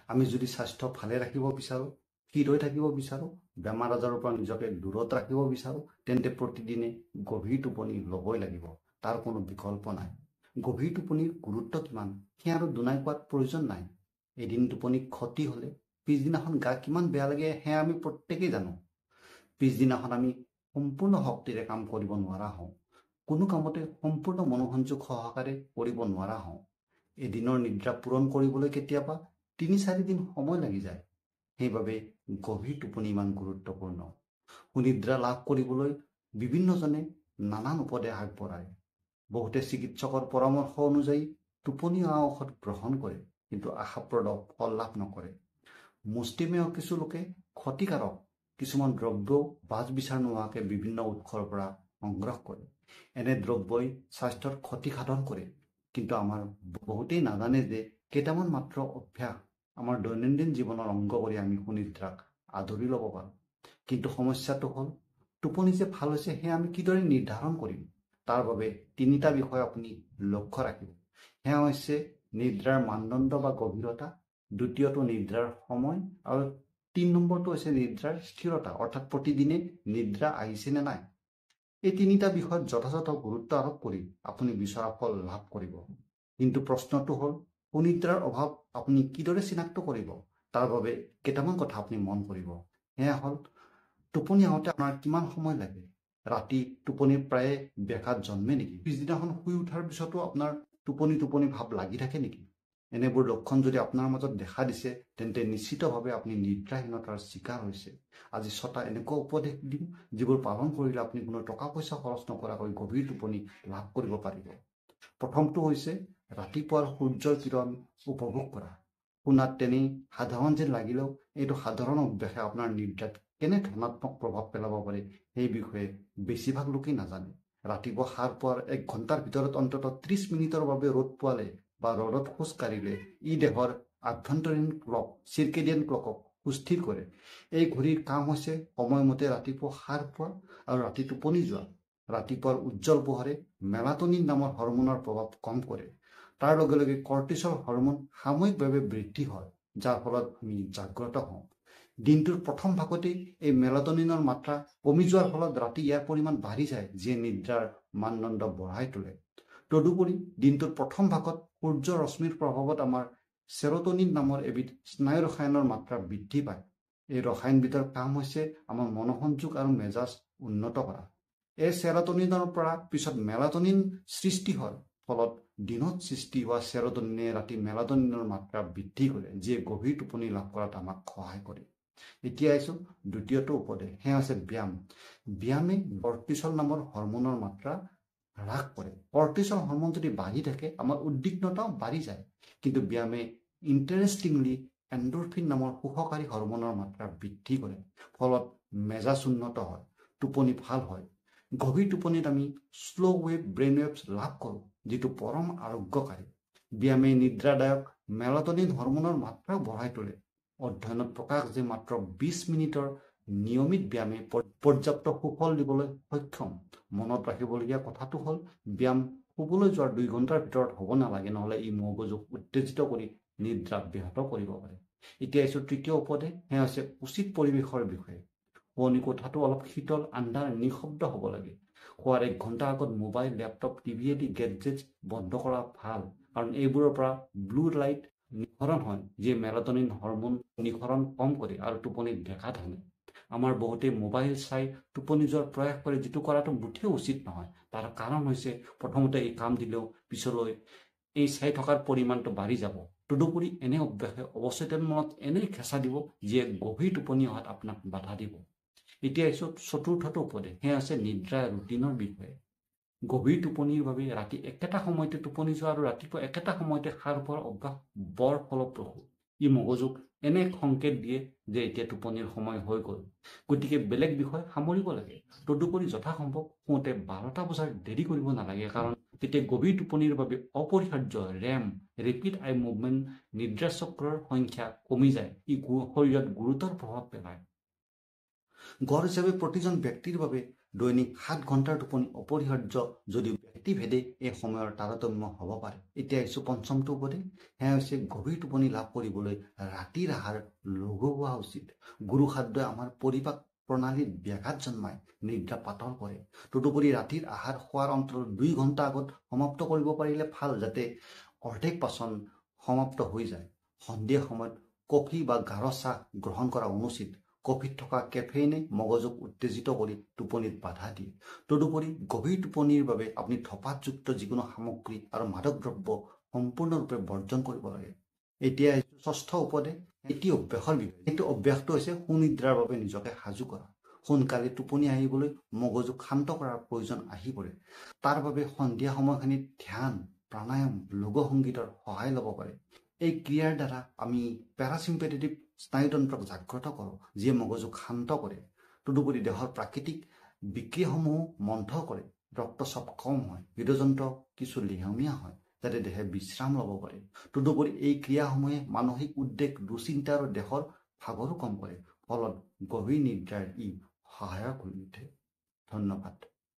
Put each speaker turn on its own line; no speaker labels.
আমি যদি স্বাস্থ্য ভালে ৰাখিব বিচাৰোঁ, ফিট হৈ থাকিব বিচাৰোঁ, বেমাৰ আজাৰৰ পৰা নিজকে দূৰত ৰাখিব বিচাৰোঁ, তেন্তে প্ৰতিদিনে গভীৰ টোপনি ল'বই লাগিব। তাৰ কোনো বিকল্প নাই। গভীৰ টোপনিৰ গুৰুত্ব কিমান সেয়া আৰু দুনাই কোৱাত প্ৰয়োজন নাই। এদিন টোপনি ক্ষতি হ'লে পিছদিনাখন গা কিমান বেয়া লাগে সেয়া আমি প্ৰত্যেকেই জানো। পিছদিনাখন আমি সম্পূৰ্ণ শক্তিৰে কাম কৰিব নোৱাৰা হওঁ। কোনো কামতে সম্পূৰ্ণ মনোসংযোগ সহকাৰে কৰিব নোৱাৰা হওঁ। এদিনৰ নিদ্ৰা পূৰণ কৰিবলৈ কেতিয়াবা ৩-৪ দিন সময় লাগি যায়। সেইবাবে গভীৰ টোপনি ইমান গুৰুত্বপূৰ্ণ। সুনিদ্ৰা লাভ কৰিবলৈ বিভিন্নজনে নানান উপদেশ আগবঢ়ায়। বহুতে চিকিৎসকৰ পৰামৰ্শ অনুযায়ী টোপনি অহা ঔষধ গ্ৰহণ কৰে, কিন্তু আশাপ্ৰদ ফল লাভ নকৰে। মুষ্টিমেয় কিছু লোকে ক্ষতিকাৰক কিছুমান দ্ৰব্যও বাছ বিচাৰ নোহোৱাকৈ বিভিন্ন উৎসৰ পৰা সংগ্ৰহ কৰে। এনে দ্ৰব্যই স্বাস্থ্যৰ ক্ষতি সাধন কৰে, কিন্তু আমাৰ বহুতেই নাজানে যে কেইটামান মাত্ৰ অভ্যাস আমাৰ দৈনন্দিন জীৱনৰ অংগ কৰি আমি সুনিদ্ৰাক আদৰি ল'ব পাৰোঁ। কিন্তু সমস্যাটো হ'ল টোপনি যে ভাল হৈছে সেয়া আমি কিদৰে নিৰ্ধাৰণ কৰিম। তাৰ বাবে 3টা বিষয় আপুনি লক্ষ্য ৰাখিব। সেয়া হৈছে নিদ্ৰাৰ মানদণ্ড বা গভীৰতা, দ্বিতীয়টো নিদ্ৰাৰ সময়, আৰু 3 নম্বৰটো হৈছে নিদ্ৰাৰ স্থিৰতা, অৰ্থাৎ প্ৰতিদিনে নিদ্ৰা আহিছে নে নাই। এই 3টা বিষয়ত যথাযথ গুৰুত্ব আৰোপ কৰি আপুনি বিচৰা ফল লাভ কৰিব। কিন্তু প্ৰশ্নটো হ'ল সুনিদ্ৰাৰ অভাৱ আপুনি কিদৰে চিনাক্ত কৰিব। তাৰ বাবে কেইটামান কথা আপুনি মন কৰিব। সেয়া হ'ল টোপনি আহোঁতে আপোনাৰ কিমান সময় লাগে। ৰাতি টোপনি প্ৰায়ে ব্যাঘাত জন্মে নেকি? পিছদিনাখন শুই উঠাৰ পিছতো আপোনাৰ টোপনি ভাৱ লাগি থাকে নেকি? এনেবোৰ লক্ষণ যদি আপোনাৰ মাজত দেখা দিছে, তেন্তে নিশ্চিতভাৱে আপুনি নিদ্ৰাহীনতাৰ চিকাৰ হৈছে। আজি 6টা এনেকুৱা উপদেশ দিম যিবোৰ পালন কৰিলে আপুনি কোনো টকা পইচা খৰচ নকৰাকৈ গভীৰ টোপনি লাভ কৰিব পাৰিব। প্ৰথমটো হৈছে ৰাতিপুৱাৰ সূৰ্যৰ কিৰণ উপভোগ কৰা। শুনাত তেনেই সাধাৰণ যেন লাগিলেও এইটো সাধাৰণ অভ্যাসে আপোনাৰ নিদ্ৰাত কেনে ধনাত্মক প্ৰভাৱ পেলাব পাৰে সেই বিষয়ে বেছিভাগ লোকেই নাজানে। ৰাতিপুৱা সাৰ পোৱাৰ 1 ঘণ্টাৰ ভিতৰত অন্ততঃ 30 মিনিটৰ বাবে ৰ'দ পোৱালে বা ৰ'দত খোজ কাঢ়িলে ই দেহৰ আভ্যন্তৰীণ ক্লক, চিৰ্কেডিয়ান ক্লকক সুস্থিৰ কৰে। এই ঘড়ীৰ কাম হৈছে সময়মতে ৰাতিপুৱা সাৰ পোৱা আৰু ৰাতি টোপনি যোৱা। ৰাতিপুৱাৰ উজ্জ্বল পোহৰে মেলাটনিন নামৰ হৰমনৰ প্ৰভাৱ কম কৰে। তাৰ লগে লগে কৰ্টিচল হৰমন সাময়িকভাৱে বৃদ্ধি হয়, যাৰ ফলত আমি জাগ্ৰত হওঁ। দিনটোৰ প্ৰথম ভাগতেই এই মেলাটনিনৰ মাত্ৰা কমি যোৱাৰ ফলত ৰাতি ইয়াৰ পৰিমাণ বাঢ়ি যায়, যিয়ে নিদ্ৰাৰ মানদণ্ড বঢ়াই তোলে। তদুপৰি দিনটোৰ প্ৰথম ভাগত সূৰ্যৰ ৰশ্মিৰ প্ৰভাৱত আমাৰ চেৰ'টনিন নামৰ এবিধ স্নায়ু ৰসায়নৰ মাত্ৰা বৃদ্ধি পায়। এই ৰসায়নবিধৰ কাম হৈছে আমাৰ মনোসংযোগ আৰু মেজাজ উন্নত কৰা। এই চেৰ'টনিনৰ পৰা পিছত মেলাটনিন সৃষ্টি হয়, ফলত দিনত সৃষ্টি হোৱা চেৰ'টনিনে ৰাতি মেলাটনিনৰ মাত্ৰা বৃদ্ধি কৰে, যিয়ে গভীৰ টোপনি লাভ কৰাত আমাক সহায় কৰে। এতিয়া আহিছোঁ দ্বিতীয়টো উপদেশ, সেয়া হৈছে ব্যায়াম। ব্যায়ামে কৰ্টিচল নামৰ হৰমনৰ মাত্ৰা হ্ৰাস কৰে। কৰ্টিচল হৰমন যদি বাঢ়ি থাকে আমাৰ উদ্বিগ্নতাও বাঢ়ি যায়। কিন্তু ব্যায়ামে ইণ্টাৰেষ্টিংলি এণ্ডৰফিন নামৰ সুখকাৰী হৰমনৰ মাত্ৰা বৃদ্ধি কৰে, ফলত মেজাজ উন্নত হয়, টোপনি ভাল হয়। গভীৰ টোপনিত আমি শ্ল' ৱেভ ব্ৰেইন ৱেভছ লাভ কৰোঁ, যিটো পৰম আৰোগ্যকাৰী। ব্যায়ামে নিদ্ৰাদায়ক মেলাটনিন হৰমনৰ মাত্ৰাও বঢ়াই তোলে। অধ্যয়নত প্ৰকাশ যে মাত্ৰ 20 মিনিটৰ নিয়মিত ব্যায়ামে পৰ্যাপ্ত সুফল দিবলৈ সক্ষম। মনত ৰাখিবলগীয়া কথাটো হ'ল ব্যায়াম শুবলৈ যোৱাৰ 2 ঘণ্টাৰ ভিতৰত হ'ব নালাগে, নহ'লে ই মগজুক উত্তেজিত কৰি নিদ্ৰা ব্যাহত কৰিব পাৰে। এতিয়া আহিছোঁ তৃতীয় উপদেশ, সেয়া হৈছে উচিত পৰিৱেশৰ বিষয়ে। শোৱনি কোঠাটো অলপ শীতল, আন্ধাৰ, নিঃশব্দ হ'ব লাগে। শোৱাৰ 1 ঘণ্টা আগত মোবাইল, লেপটপ, টিভি আদি গেডজেটছ বন্ধ কৰা ভাল, কাৰণ এইবোৰৰ পৰা ব্লু লাইট নিঃসৰণ হয়, যিয়ে মেলাটনিন হৰমন নিঃসৰণ কম কৰে আৰু টোপনিত ব্যাঘাত আনে। আমাৰ বহুতেই মোবাইল চাই টোপনি যোৱাৰ প্ৰয়াস কৰে, যিটো কৰাটো মুঠেও উচিত নহয়। তাৰ কাৰণ হৈছে প্ৰথমতে এই কাম দিলেও পিছলৈ এই চাই থকাৰ পৰিমাণটো বাঢ়ি যাব। তদুপৰি এনে অভ্যাসে অৱচেতন মনত এনেই খেঁচা দিব, যিয়ে গভীৰ টোপনি অহাত আপোনাক বাধা দিব। এতিয়া আহিছোঁ চতুৰ্থটো উপদেশ, সেয়া আছে নিদ্ৰা ৰুটিনৰ বিষয়ে। গভীৰ টোপনিৰ বাবে ৰাতি একেটা সময়তে টোপনি যোৱা আৰু ৰাতিপুৱা একেটা সময়তে সাৰ পোৱাৰ অভ্যাস বৰ ফলপ্ৰসূ। ই মগজুক এনে সংকেত দিয়ে যে এতিয়া টোপনিৰ সময় হৈ গ'ল, গতিকে বেলেগ বিষয় সামৰিব লাগে। তদুপৰি যথাসম্ভৱ শুওঁতে 12টা বজাৰ দেৰি কৰিব নালাগে, কাৰণ তেতিয়া গভীৰ টোপনিৰ বাবে অপৰিহাৰ্য ৰেম, ৰেপিড আই মুভমেণ্ট নিদ্ৰা চক্ৰৰ সংখ্যা কমি যায়। ই শৰীৰত গুৰুতৰ প্ৰভাৱ পেলায়। গড় হিচাপে প্ৰতিজন ব্যক্তিৰ বাবে দৈনিক 7 ঘণ্টাৰ টোপনি অপৰিহাৰ্য, যদিও ব্যক্তিভেদে এই সময়ৰ তাৰতম্য হ'ব পাৰে। এতিয়া আহিছোঁ পঞ্চমটো উপদেশ, সেয়া হৈছে গভীৰ টোপনি লাভ কৰিবলৈ ৰাতিৰ আহাৰ লঘু হোৱা উচিত। গুৰু খাদ্যই আমাৰ পৰিপাক প্ৰণালীত ব্যাঘাত জন্মায়, নিদ্ৰা পাতল কৰে। তদুপৰি ৰাতিৰ আহাৰ খোৱাৰ অন্তত 2 ঘণ্টা আগত সমাপ্ত কৰিব পাৰিলে ভাল, যাতে অৰ্ধেক পাচন সমাপ্ত হৈ যায়। সন্ধিয়া সময়ত কফি বা গাঢ় চাহ গ্ৰহণ কৰা অনুচিত। কফিত থকা কেফেইনে মগজুক উত্তেজিত কৰি টোপনিত বাধা দিয়ে। তদুপৰি গভীৰ টোপনিৰ বাবে আপুনি ধঁপাতযুক্ত যিকোনো সামগ্ৰী আৰু মাদক দ্ৰব্য সম্পূৰ্ণৰূপে বৰ্জন কৰিব লাগে। এতিয়া ষষ্ঠ উপদেশ, এটি অভ্যাসৰ বিষয়ে। এইটো অভ্যাসটো হৈছে সুনিদ্ৰাৰ বাবে নিজকে সাজু কৰা। সোনকালে টোপনি আহিবলৈ মগজুক শান্ত কৰাৰ প্ৰয়োজন আহি পৰে। তাৰ বাবে সন্ধিয়া সময়খিনিত ধ্যান, প্ৰাণায়াম, লঘু সংগীতৰ সহায় ল'ব পাৰে। এই ক্ৰিয়াৰ দ্বাৰা আমি পেৰাচিম্পেথেটিক স্নায়ুতন্ত্ৰক জাগ্ৰত কৰোঁ, যিয়ে মগজুক শান্ত কৰে। তদুপৰি দেহৰ প্ৰাকৃতিক বিক্ৰিয়াসমূহ মন্থ কৰে, ৰক্তচাপ কম হয়, হৃদযন্ত্ৰ কিছু লেহেমীয়া হয়, যাতে দেহে বিশ্ৰাম ল'ব পাৰে। তদুপৰি এই ক্ৰিয়াসমূহে মানসিক উদ্বেগ, দুশ্চিন্তা আৰু দেহৰ ভাগৰো কম কৰে, ফলত গভীৰ নিদ্ৰাৰ ই সহায়ক হৈ উঠে। ধন্যবাদ।